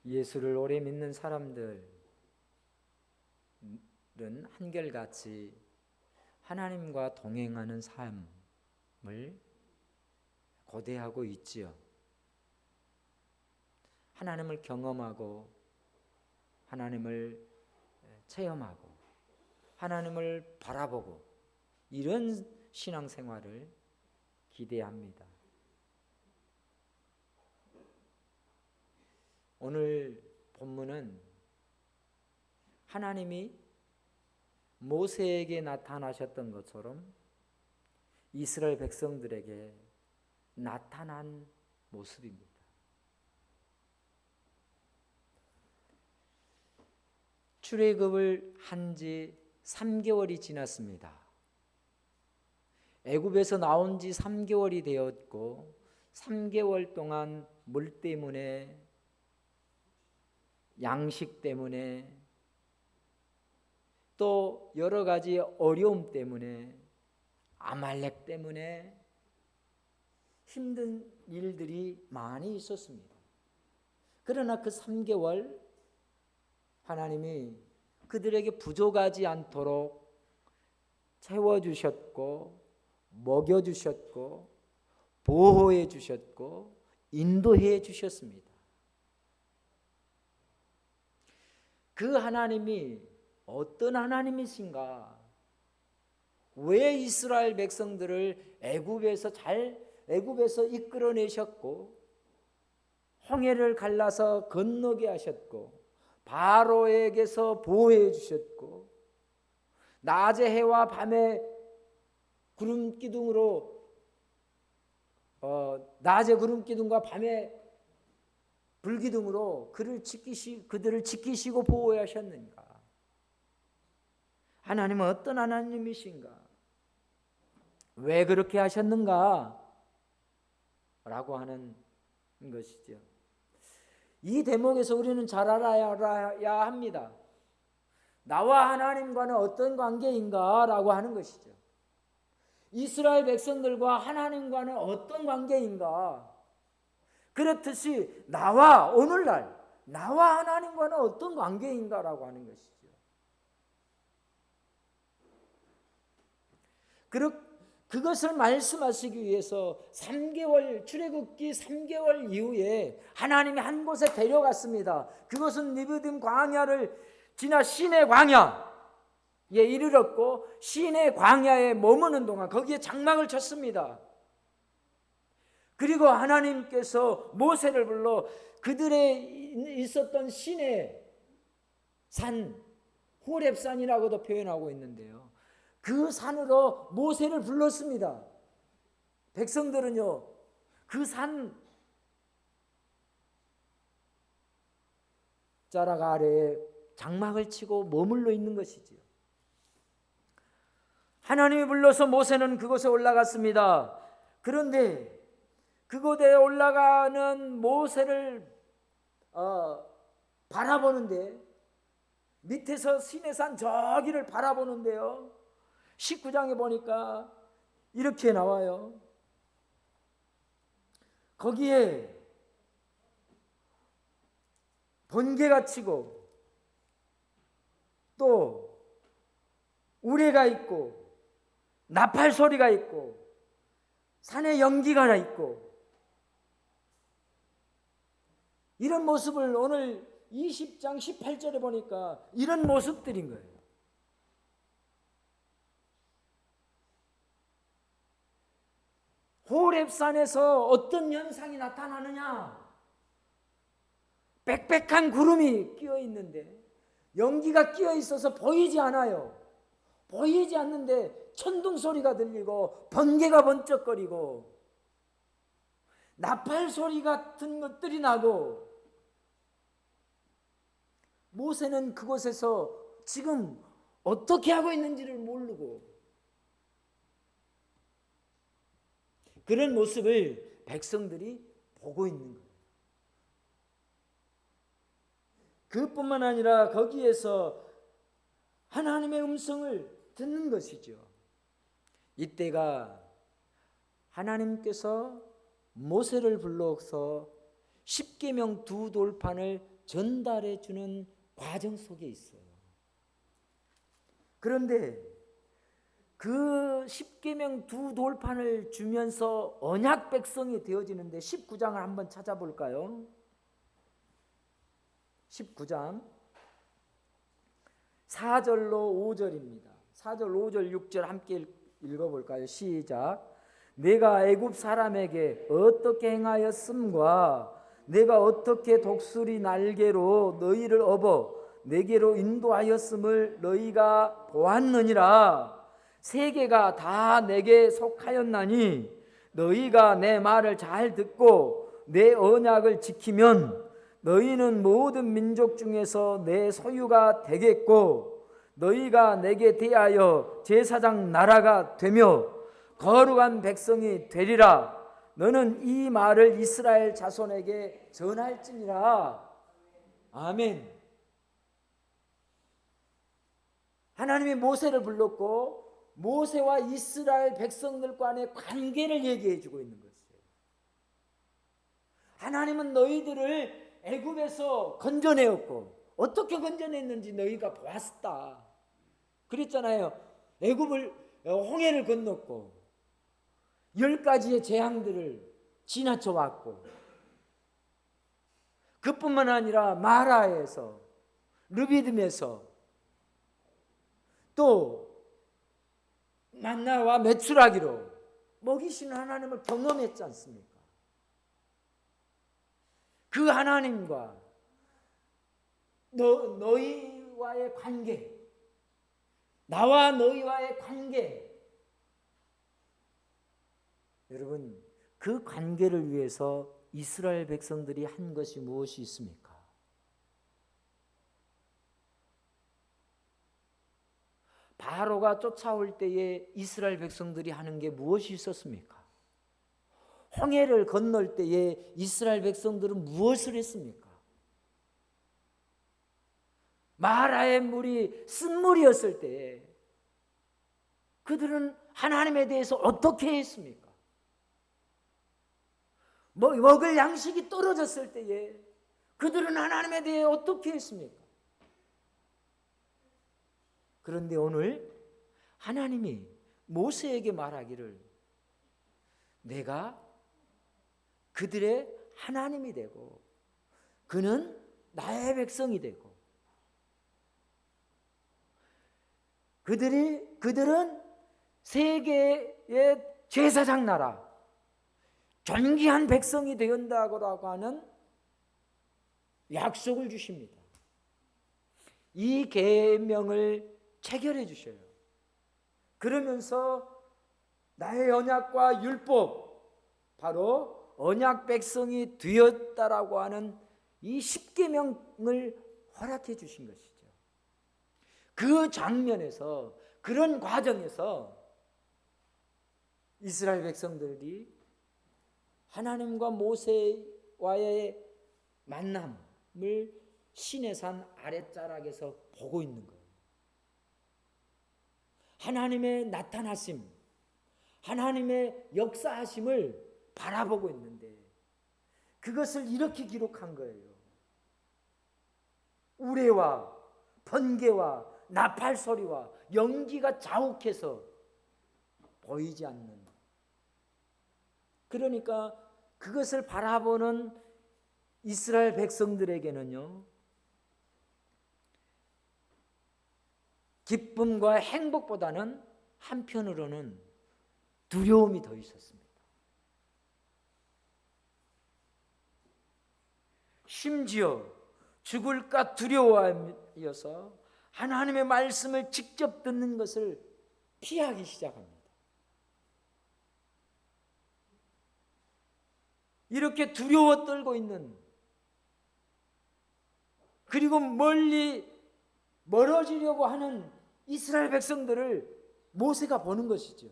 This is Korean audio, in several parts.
예수를 오래 믿는 사람들은 한결같이 하나님과 동행하는 삶을 고대하고 있지요. 하나님을 경험하고 하나님을 체험하고 하나님을 바라보고 이런 신앙생활을 기대합니다. 오늘 본문은 하나님이 모세에게 나타나셨던 것처럼 이스라엘 백성들에게 나타난 모습입니다. 출애굽을 한 지 3개월이 지났습니다. 애굽에서 나온 지 3개월이 되었고 3개월 동안 물 때문에 양식 때문에 또 여러 가지 어려움 때문에 아말렉 때문에 힘든 일들이 많이 있었습니다. 그러나 그 3개월 하나님이 그들에게 부족하지 않도록 채워주셨고 먹여주셨고 보호해 주셨고 인도해 주셨습니다. 그 하나님이 어떤 하나님이신가? 왜 이스라엘 백성들을 애굽에서 이끌어내셨고 홍해를 갈라서 건너게 하셨고 바로에게서 보호해 주셨고 낮에 해와 밤에 구름 기둥으로 낮에 구름 기둥과 밤에 불기둥으로 그들을 지키시고 보호하셨는가? 하나님은 어떤 하나님이신가? 왜 그렇게 하셨는가? 라고 하는 것이죠. 이 대목에서 우리는 잘 알아야 합니다. 나와 하나님과는 어떤 관계인가? 라고 하는 것이죠. 이스라엘 백성들과 하나님과는 어떤 관계인가? 그렇듯이 오늘날 나와 하나님과는 어떤 관계인가? 라고 하는 것이죠. 그것을 말씀하시기 위해서 3개월 출애굽기 3개월 이후에 하나님이 한 곳에 데려갔습니다. 그것은 느비dim 광야를 지나 시내 광야에 이르렀고 시내 광야에 머무는 동안 거기에 장막을 쳤습니다. 그리고 하나님께서 모세를 불러 그들의 있었던 시내 산 호렙산이라고도 표현하고 있는데요. 그 산으로 모세를 불렀습니다. 백성들은요, 그 산 자락 아래에 장막을 치고 머물러 있는 것이지요. 하나님이 불러서 모세는 그곳에 올라갔습니다. 그런데 그곳에 올라가는 모세를 바라보는데 밑에서 시내산 저기를 바라보는데요. 19장에 보니까 이렇게 나와요. 거기에 번개가 치고 또 우레가 있고 나팔 소리가 있고 산에 연기가 나 있고 이런 모습을 오늘 20장 18절에 보니까 이런 모습들인 거예요. 호렙산에서 어떤 현상이 나타나느냐? 빽빽한 구름이 끼어 있는데 연기가 끼어 있어서 보이지 않아요. 보이지 않는데 천둥 소리가 들리고 번개가 번쩍거리고 나팔 소리 같은 것들이 나고 모세는 그곳에서 지금 어떻게 하고 있는지를 모르고 그런 모습을 백성들이 보고 있는 거예요. 그뿐만 아니라 거기에서 하나님의 음성을 듣는 것이죠. 이때가 하나님께서 모세를 불러서 십계명 두 돌판을 전달해 주는 과정 속에 있어요. 그런데 그 십계명 두 돌판을 주면서 언약 백성이 되어지는데 19장을 한번 찾아볼까요? 19장 4절로 5절입니다. 4절, 5절, 6절 함께 읽어볼까요? 시작. 내가 애굽 사람에게 어떻게 행하였음과 내가 어떻게 독수리 날개로 너희를 업어 내게로 인도하였음을 너희가 보았느니라. 세계가 다 내게 속하였나니 너희가 내 말을 잘 듣고 내 언약을 지키면 너희는 모든 민족 중에서 내 소유가 되겠고 너희가 내게 대하여 제사장 나라가 되며 거룩한 백성이 되리라. 너는 이 말을 이스라엘 자손에게 전할지니라. 아멘. 하나님이 모세를 불렀고 모세와 이스라엘 백성들 간의 관계를 얘기해 주고 있는 것이에요. 하나님은 너희들을 애굽에서 건져내었고 어떻게 건져냈는지 너희가 보았다. 그랬잖아요. 애굽을 홍해를 건넜고 10가지의 재앙들을 지나쳐 왔고 그뿐만 아니라 마라에서 르비딤에서 또 만나와 메추라기로 먹이시는 하나님을 경험했지 않습니까? 그 하나님과 너희와의 관계, 나와 너희와의 관계, 여러분 그 관계를 위해서 이스라엘 백성들이 한 것이 무엇이 있습니까? 바로가 쫓아올 때에 이스라엘 백성들이 하는 게 무엇이 있었습니까? 홍해를 건널 때에 이스라엘 백성들은 무엇을 했습니까? 마라의 물이 쓴물이었을 때 그들은 하나님에 대해서 어떻게 했습니까? 먹을 양식이 떨어졌을 때에 그들은 하나님에 대해 어떻게 했습니까? 그런데 오늘 하나님이 모세에게 말하기를 내가 그들의 하나님이 되고 그는 나의 백성이 되고 그들은 세계의 제사장 나라 존귀한 백성이 되었다고 하는 약속을 주십니다. 이 계명을 체결해 주셔요. 그러면서 나의 언약과 율법, 바로 언약 백성이 되었다라고 하는 이 십계명을 허락해 주신 것이죠. 그 장면에서, 그런 과정에서 이스라엘 백성들이 하나님과 모세와의 만남을 시내산 아랫자락에서 보고 있는 거예요. 하나님의 나타나심, 하나님의 역사하심을 바라보고 있는데 그것을 이렇게 기록한 거예요. 우레와 번개와 나팔 소리와 연기가 자욱해서 보이지 않는, 그러니까 그것을 바라보는 이스라엘 백성들에게는요, 기쁨과 행복보다는 한편으로는 두려움이 더 있었습니다. 심지어 죽을까 두려워하여서 하나님의 말씀을 직접 듣는 것을 피하기 시작합니다. 이렇게 두려워 떨고 있는, 그리고 멀어지려고 하는 이스라엘 백성들을 모세가 보는 것이죠.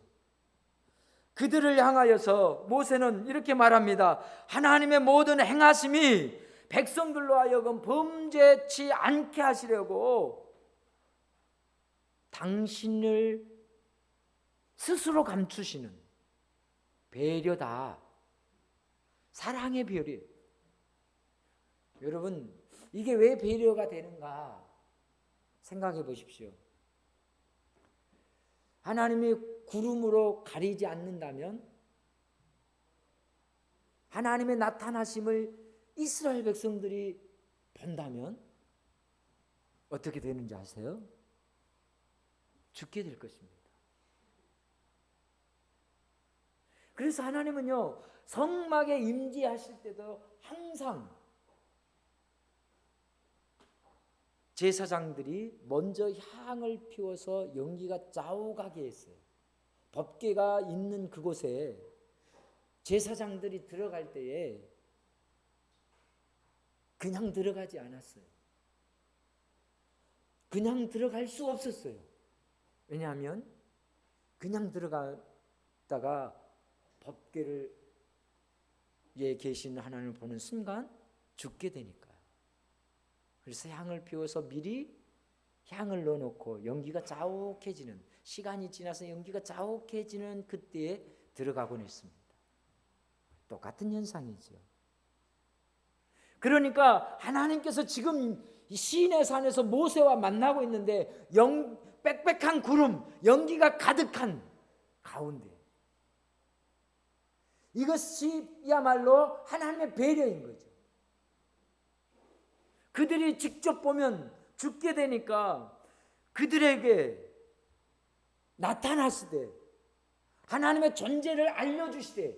그들을 향하여서 모세는 이렇게 말합니다. 하나님의 모든 행하심이 백성들로 하여금 범죄치 않게 하시려고 당신을 스스로 감추시는 배려다. 사랑의 별이에요. 여러분, 이게 왜 배려가 되는가 생각해 보십시오. 하나님이 구름으로 가리지 않는다면, 하나님의 나타나심을 이스라엘 백성들이 본다면 어떻게 되는지 아세요? 죽게 될 것입니다. 그래서 하나님은요, 성막에 임재하실 때도 항상 제사장들이 먼저 향을 피워서 연기가 좌우가게 했어요. 법궤가 있는 그곳에 제사장들이 들어갈 때에 그냥 들어가지 않았어요. 그냥 들어갈 수 없었어요. 왜냐하면 그냥 들어갔다가 법궤를 에 계신 하나님을 보는 순간 죽게 되니까요. 그래서 향을 피워서 미리 향을 넣어놓고 연기가 자욱해지는, 시간이 지나서 연기가 자욱해지는 그때에 들어가곤 했습니다. 똑같은 현상이죠. 그러니까 하나님께서 지금 시내 산에서 모세와 만나고 있는데 빽빽한 구름, 연기가 가득한 가운데, 이것이야말로 하나님의 배려인 거죠. 그들이 직접 보면 죽게 되니까 그들에게 나타나시되 하나님의 존재를 알려주시되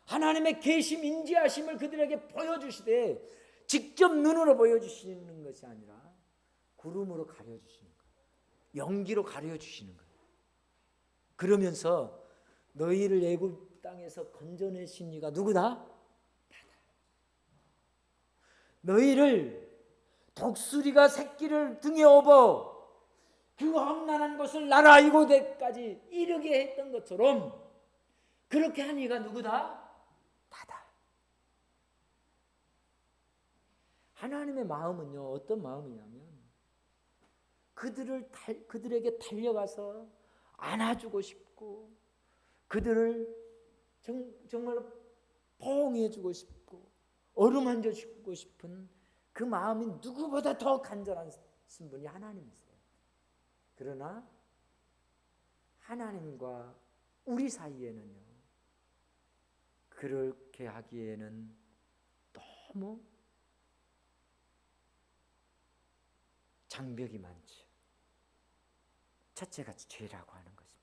하나님의 계심 인지하심을 그들에게 보여주시되 직접 눈으로 보여주시는 것이 아니라 구름으로 가려주시는 거예요. 연기로 가려주시는 거예요. 그러면서 너희를 애굽 땅에서 건져내신 이가 누구다? 나다. 너희를 독수리가 새끼를 등에 업어 그 험난한 곳을 나라 이곳에까지 이르게 했던 것처럼 그렇게 한 이가 누구다? 나다. 하나님의 마음은요, 어떤 마음이냐면 그들에게 달려가서 안아주고 싶고 그들을 정말로 포옹해주고 싶고 어루만져주고 싶은 그 마음이 누구보다 더 간절하신 분이 하나님이세요. 그러나 하나님과 우리 사이에는요, 그렇게 하기에는 너무 장벽이 많죠. 첫째가 죄라고 하는 것입니다.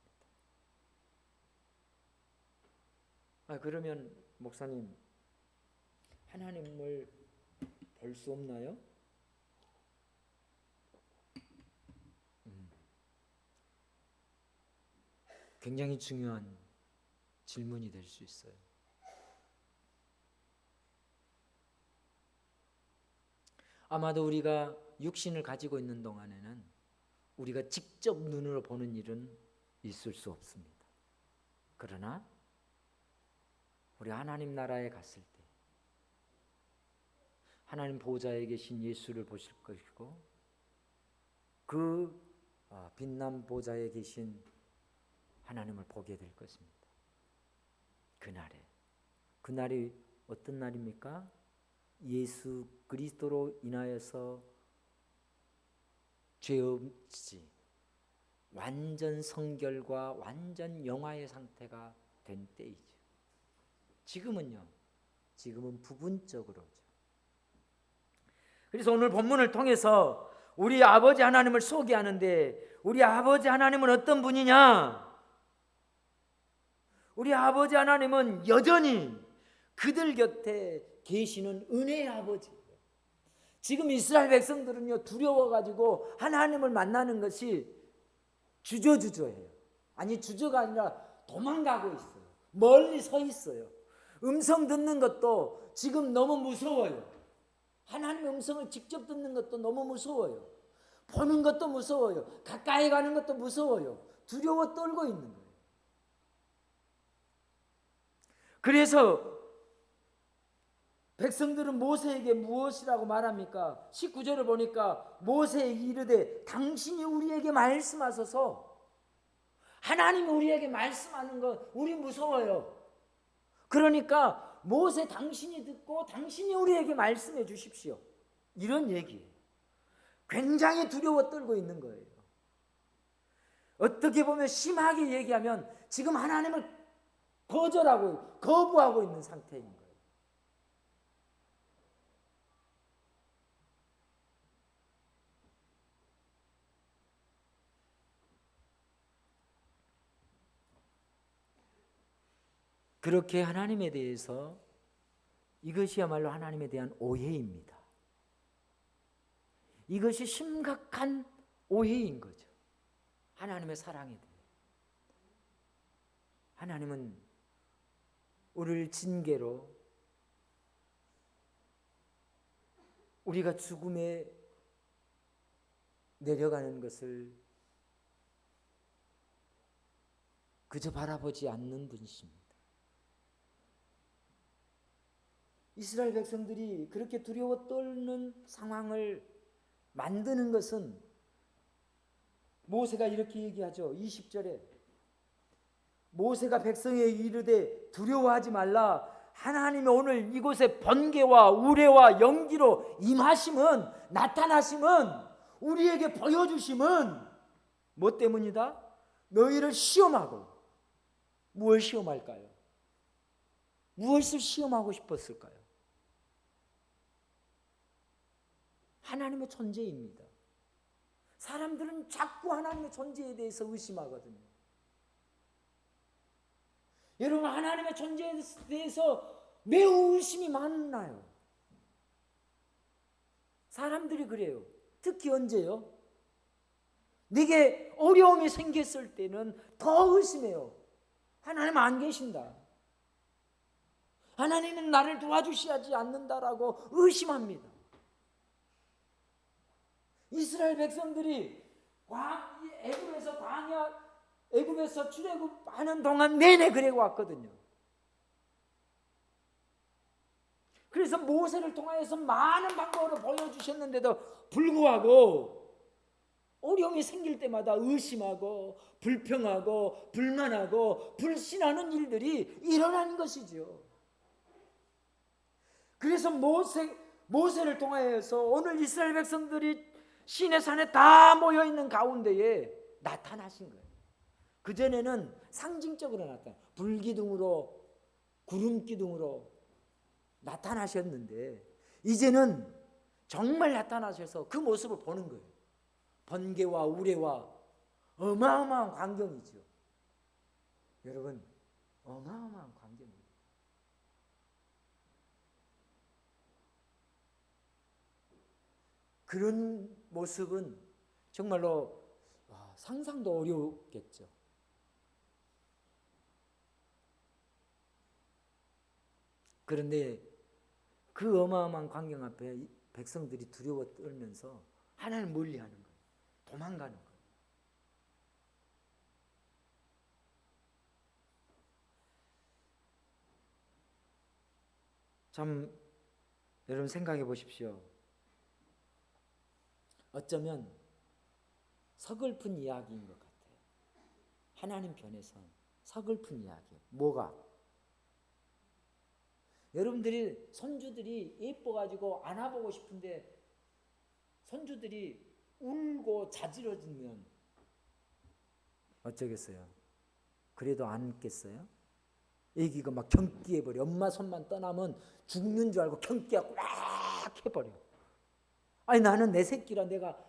그러면 목사님, 하나님을 볼 수 없나요? 굉장히 중요한 질문이 될 수 있어요. 아마도 우리가 육신을 가지고 있는 동안에는 우리가 직접 눈으로 보는 일은 있을 수 없습니다. 그러나 우리 하나님 나라에 갔을 때 하나님 보좌에 계신 예수를 보실 것이고 그 빛난 보좌에 계신 하나님을 보게 될 것입니다. 그날이 어떤 날입니까? 예수 그리스도로 인하여서 죄 없이 완전 성결과 완전 영화의 상태가 된 때이죠. 지금은 부분적으로죠. 그래서 오늘 본문을 통해서 우리 아버지 하나님을 소개하는데, 우리 아버지 하나님은 어떤 분이냐? 우리 아버지 하나님은 여전히 그들 곁에 계시는 은혜의 아버지예요. 지금 이스라엘 백성들은요, 두려워가지고 하나님을 만나는 것이 주저주저해요. 아니, 주저가 아니라 도망가고 있어요. 멀리 서 있어요. 음성 듣는 것도 지금 너무 무서워요. 하나님의 음성을 직접 듣는 것도 너무 무서워요. 보는 것도 무서워요. 가까이 가는 것도 무서워요. 두려워 떨고 있는 거예요. 그래서 백성들은 모세에게 무엇이라고 말합니까? 19절을 보니까 모세에게 이르되 당신이 우리에게 말씀하소서. 하나님이 우리에게 말씀하는 거 우리 무서워요. 그러니까 모세 당신이 듣고 당신이 우리에게 말씀해 주십시오. 이런 얘기예요. 굉장히 두려워 떨고 있는 거예요. 어떻게 보면 심하게 얘기하면 지금 하나님을 거절하고 거부하고 있는 상태인 거예요. 그렇게 하나님에 대해서 이것이야말로 하나님에 대한 오해입니다. 이것이 심각한 오해인 거죠. 하나님의 사랑에 대해. 하나님은 우리를 징계로 우리가 죽음에 내려가는 것을 그저 바라보지 않는 분이십니다. 이스라엘 백성들이 그렇게 두려워 떨는 상황을 만드는 것은 모세가 이렇게 얘기하죠. 20절에 모세가 백성에게 이르되 두려워하지 말라. 하나님이 오늘 이곳에 번개와 우레와 연기로 임하심은, 나타나심은, 우리에게 보여주심은 뭐 때문이다? 너희를 시험하고. 무엇을 시험할까요? 무엇을 시험하고 싶었을까요? 하나님의 존재입니다. 사람들은 자꾸 하나님의 존재에 대해서 의심하거든요. 여러분, 하나님의 존재에 대해서 매우 의심이 많나요? 사람들이 그래요. 특히 언제요? 내게 어려움이 생겼을 때는 더 의심해요. 하나님 안 계신다. 하나님은 나를 도와주시지 않는다라고 의심합니다. 이스라엘 백성들이 애굽에서 출애굽하는 동안 내내 그래고 왔거든요. 그래서 모세를 통하여서 많은 방법으로 보여주셨는데도 불구하고 어려움이 생길 때마다 의심하고 불평하고 불만하고 불신하는 일들이 일어나는 것이죠. 그래서 모세를 통하여서 오늘 이스라엘 백성들이 시내 산에 다 모여 있는 가운데에 나타나신 거예요. 그전에는 상징적으로 나타나, 불기둥으로 구름기둥으로 나타나셨는데 이제는 정말 나타나셔서 그 모습을 보는 거예요. 번개와 우레와 어마어마한 광경이죠. 여러분, 어마어마한 광경입니다. 그런 모습은 정말로 상상도 어려웠겠죠. 그런데 그 어마어마한 광경 앞에 백성들이 두려워 떨면서 하나님을 멀리하는 거예요. 도망가는 거예요. 참 여러분 생각해 보십시오. 어쩌면 서글픈 이야기인 것 같아요. 하나님 편에서 서글픈 이야기예요. 뭐가? 여러분들이 손주들이 예뻐가지고 안아보고 싶은데 손주들이 울고 자지러지면 어쩌겠어요? 그래도 안겠어요? 애기가 막 경기해버려. 엄마 손만 떠나면 죽는 줄 알고 경기하고 꽉 해버려. 아니 나는 내 새끼라 내가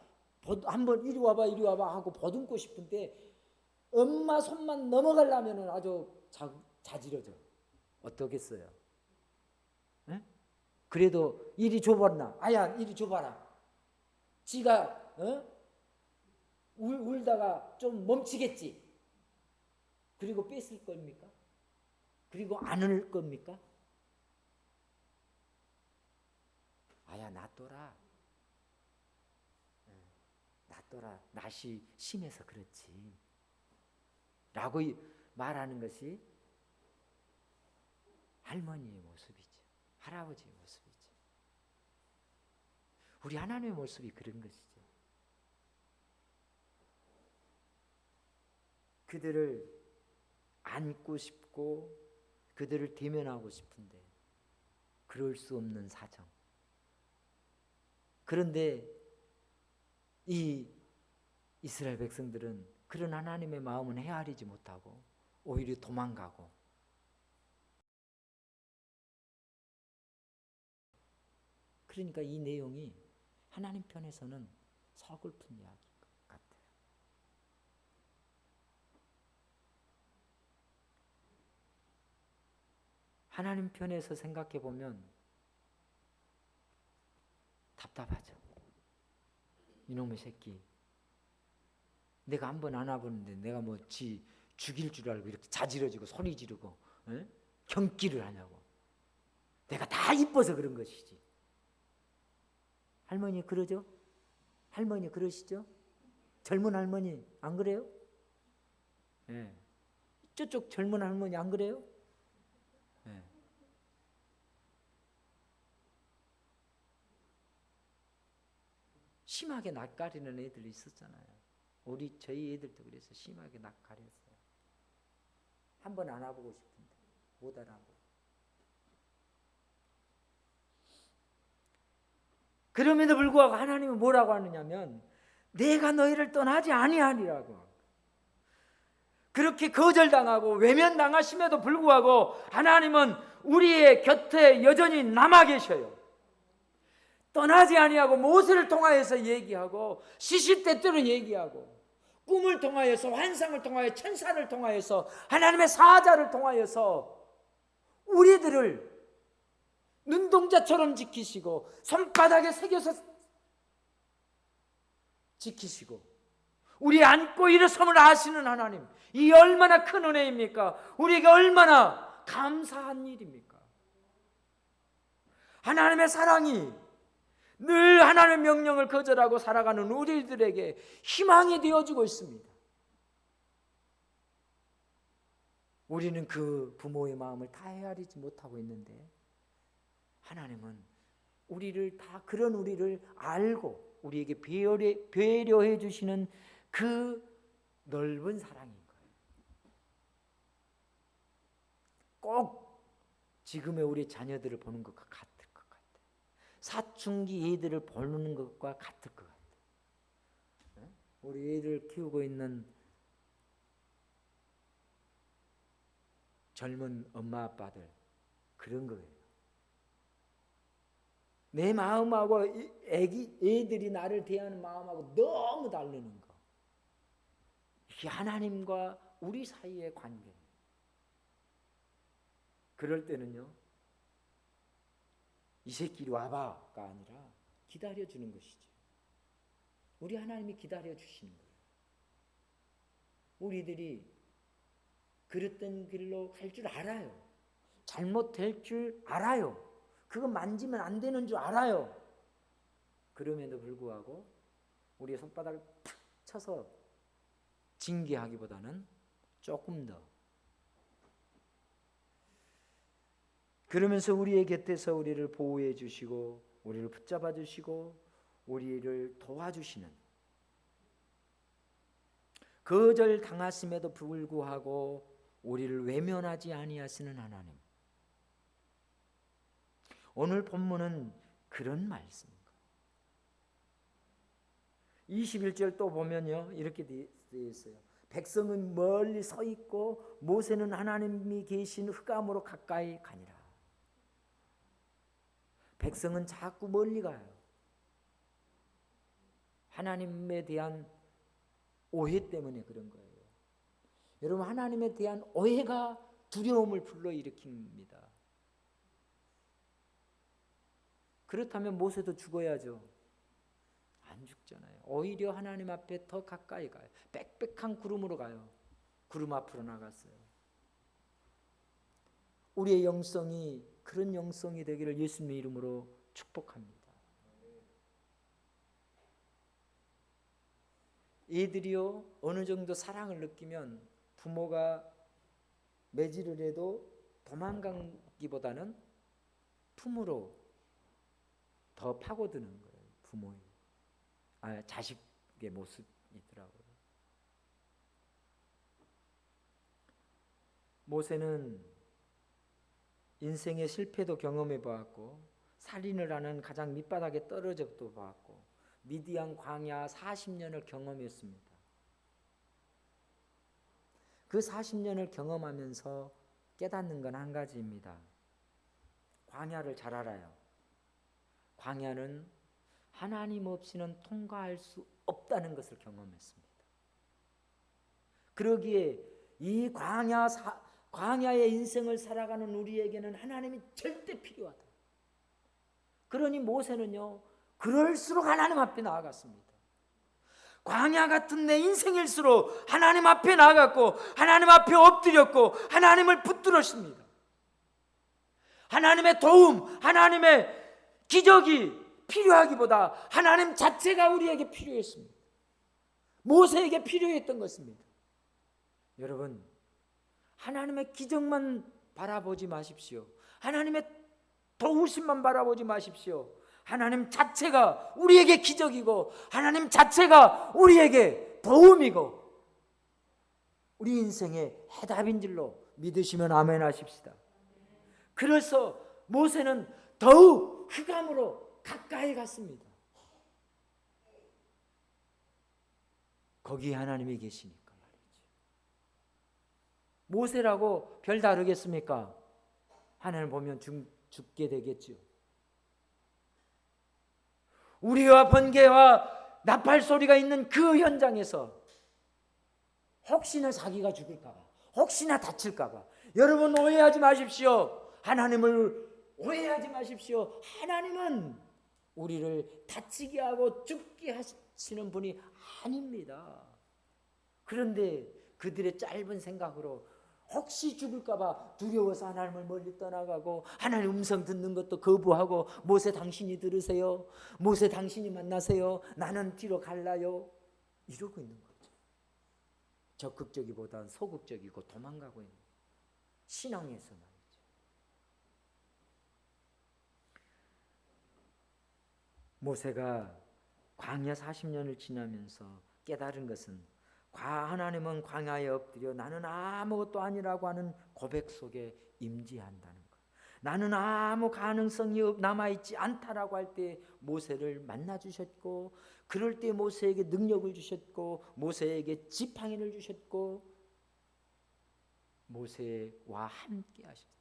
한번 이리 와봐 하고 보듬고 싶은데 엄마 손만 넘어가려면 아주 자지러져. 어떻겠어요? 에? 그래도 이리 줘봤나? 아야 이리 줘봐라. 지가 울다가 좀 멈추겠지. 그리고 뺐을 겁니까? 그리고 안을 겁니까? 아야 놔둬라. 놔둬라. 낯이 심해서 그렇지. 라고 말하는 것이 할머니의 모습이죠. 할아버지의 모습이죠. 우리 하나님의 모습이 그런 것이죠. 그들을 안고 싶고 그들을 대면하고 싶은데 그럴 수 없는 사정. 그런데 이 이스라엘 백성들은 그런 하나님의 마음은 헤아리지 못하고 오히려 도망가고, 그러니까 이 내용이 하나님 편에서는 서글픈 이야기 같아요. 하나님 편에서 생각해 보면 답답하죠. 이놈의 새끼, 내가 한번 안아보는데 내가 뭐 지 죽일 줄 알고 이렇게 자지러지고 소리 지르고 경기를 하냐고. 내가 다 이뻐서 그런 것이지. 할머니 그러죠? 할머니 그러시죠? 젊은 할머니 안 그래요? 네. 저쪽 젊은 할머니 안 그래요? 네. 심하게 낯가리는 애들이 있었잖아요. 저희 애들도 그래서 심하게 낯가렸어요. 한번 안아보고 싶은데 못 안아보고. 그럼에도 불구하고 하나님은 뭐라고 하느냐면 내가 너희를 떠나지 아니하리라고. 그렇게 거절당하고 외면당하심에도 불구하고 하나님은 우리의 곁에 여전히 남아 계셔요. 떠나지 아니하고 모세를 통하여서 얘기하고 시시때때로 얘기하고 꿈을 통하여서 환상을 통하여 천사를 통하여서 하나님의 사자를 통하여서 우리들을 눈동자처럼 지키시고 손바닥에 새겨서 지키시고 우리 안고 일어섬을 아시는 하나님, 이 얼마나 큰 은혜입니까? 우리에게 얼마나 감사한 일입니까? 하나님의 사랑이 늘 하나님의 명령을 거절하고 살아가는 우리들에게 희망이 되어주고 있습니다. 우리는 그 부모의 마음을 다 헤아리지 못하고 있는데 하나님은 우리를 다 그런 우리를 알고 우리에게 배려해 주시는 그 넓은 사랑인 거예요. 꼭 지금의 우리 자녀들을 보는 것과 같을 것 같아요. 사춘기 애들을 보는 것과 같을 것 같아요. 우리 애들 키우고 있는 젊은 엄마 아빠들 그런 거예요. 내 마음하고 애들이 나를 대하는 마음하고 너무 다르는 거. 이게 하나님과 우리 사이의 관계. 그럴 때는요, 이 새끼 와봐가 아니라 기다려주는 것이죠. 우리 하나님이 기다려주시는 거예요. 우리들이 그랬던 길로 갈 줄 알아요. 잘못될 줄 알아요. 그거 만지면 안 되는 줄 알아요. 그럼에도 불구하고 우리의 손바닥을 탁 쳐서 징계하기보다는 조금 더 그러면서 우리의 곁에서 우리를 보호해 주시고 우리를 붙잡아 주시고 우리를 도와주시는, 거절 당하심에도 불구하고 우리를 외면하지 아니하시는 하나님. 오늘 본문은 그런 말씀입니다. 21절 또 보면요, 이렇게 되어 있어요. 백성은 멀리 서 있고 모세는 하나님이 계신 흑암으로 가까이 가니라. 백성은 자꾸 멀리 가요. 하나님에 대한 오해 때문에 그런 거예요. 여러분, 하나님에 대한 오해가 두려움을 불러일으킵니다. 그렇다면 모세도 죽어야죠. 안 죽잖아요. 오히려 하나님 앞에 더 가까이 가요. 빽빽한 구름으로 가요. 구름 앞으로 나갔어요. 우리의 영성이 그런 영성이 되기를 예수님의 이름으로 축복합니다. 애들이요, 어느 정도 사랑을 느끼면 부모가 매질을 해도 도망가기보다는 품으로 더 파고드는 거예요. 부모의 자식의 모습이더라고요. 모세는 인생의 실패도 경험해 보았고 살인을 하는 가장 밑바닥에 떨어져도 봤고 미디안 광야 40년을 경험했습니다. 그 40년을 경험하면서 깨닫는 건 한 가지입니다. 광야를 잘 알아요. 광야는 하나님 없이는 통과할 수 없다는 것을 경험했습니다. 그러기에 이 광야의 인생을 살아가는 우리에게는 하나님이 절대 필요하다. 그러니 모세는요, 그럴수록 하나님 앞에 나아갔습니다. 광야 같은 내 인생일수록 하나님 앞에 나아갔고 하나님 앞에 엎드렸고 하나님을 붙들었습니다. 하나님의 도움, 하나님의 기적이 필요하기보다 하나님 자체가 우리에게 필요했습니다. 모세에게 필요했던 것입니다. 여러분, 하나님의 기적만 바라보지 마십시오. 하나님의 도우심만 바라보지 마십시오. 하나님 자체가 우리에게 기적이고 하나님 자체가 우리에게 도움이고 우리 인생의 해답인 줄로 믿으시면 아멘 하십시다. 그래서 모세는 더욱 흑암으로 가까이 갔습니다. 거기 하나님이 계시니까 말이죠. 모세라고 별 다르겠습니까? 하나님 보면 죽게 되겠죠. 우리와 번개와 나팔 소리가 있는 그 현장에서 혹시나 자기가 죽을까 봐, 혹시나 다칠까 봐. 여러분 오해하지 마십시오. 하나님을 오해하지 마십시오. 하나님은 우리를 다치게 하고 죽게 하시는 분이 아닙니다. 그런데 그들의 짧은 생각으로 혹시 죽을까 봐 두려워서 하나님을 멀리 떠나가고 하나님 음성 듣는 것도 거부하고 모세 당신이 들으세요. 모세 당신이 만나세요. 나는 뒤로 갈라요. 이러고 있는 거죠. 적극적이보다는 소극적이고 도망가고 있는 신앙에서 말이죠. 모세가 광야 40년을 지나면서 깨달은 것은 하나님은 광야에 엎드려 나는 아무것도 아니라고 하는 고백 속에 임재한다는 것. 나는 아무 가능성이 남아있지 않다라고 할 때 모세를 만나주셨고 그럴 때 모세에게 능력을 주셨고 모세에게 지팡이를 주셨고 모세와 함께 하셨다.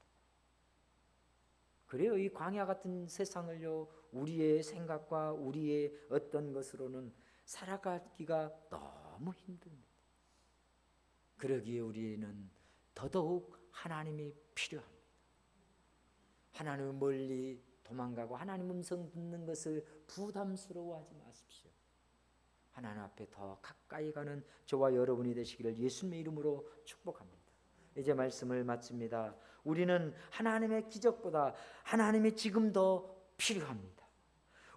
그래요. 이 광야 같은 세상을요 우리의 생각과 우리의 어떤 것으로는 살아가기가 너무 힘듭니다. 그러기에 우리는 더더욱 하나님이 필요합니다. 하나님을 멀리 도망가고 하나님 음성 듣는 것을 부담스러워하지 마십시오. 하나님 앞에 더 가까이 가는 저와 여러분이 되시기를 예수님의 이름으로 축복합니다. 이제 말씀을 마칩니다. 우리는 하나님의 기적보다 하나님이 지금 더 필요합니다.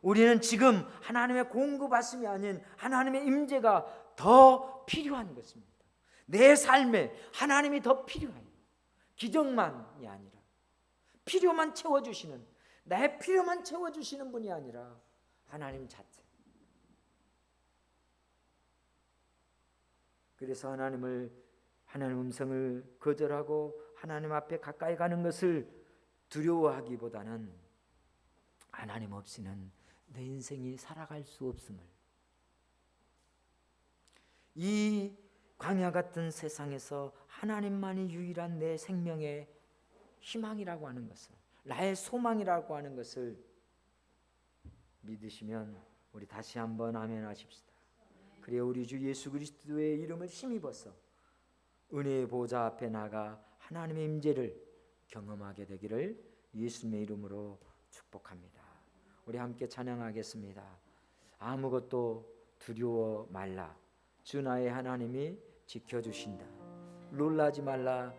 우리는 지금 하나님의 공급하심이 아닌 하나님의 임재가 더 필요한 것입니다. 내 삶에 하나님이 더 필요해요. 기적만이 아니라 필요만 채워주시는, 나의 필요만 채워주시는 분이 아니라 하나님 자체. 그래서 하나님 음성을 거절하고 하나님 앞에 가까이 가는 것을 두려워하기보다는 하나님 없이는 내 인생이 살아갈 수 없음을, 이 광야 같은 세상에서 하나님만이 유일한 내 생명의 희망이라고 하는 것을, 나의 소망이라고 하는 것을 믿으시면 우리 다시 한번 아멘 하십시다. 그래 우리 주 예수 그리스도의 이름을 힘입어서 은혜의 보좌 앞에 나가 하나님의 임재를 경험하게 되기를 예수님의 이름으로 축복합니다. 우리 함께 찬양하겠습니다. 아무것도 두려워 말라. 주 나의 하나님이 지켜주신다. 놀라지 말라.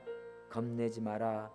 겁내지 마라.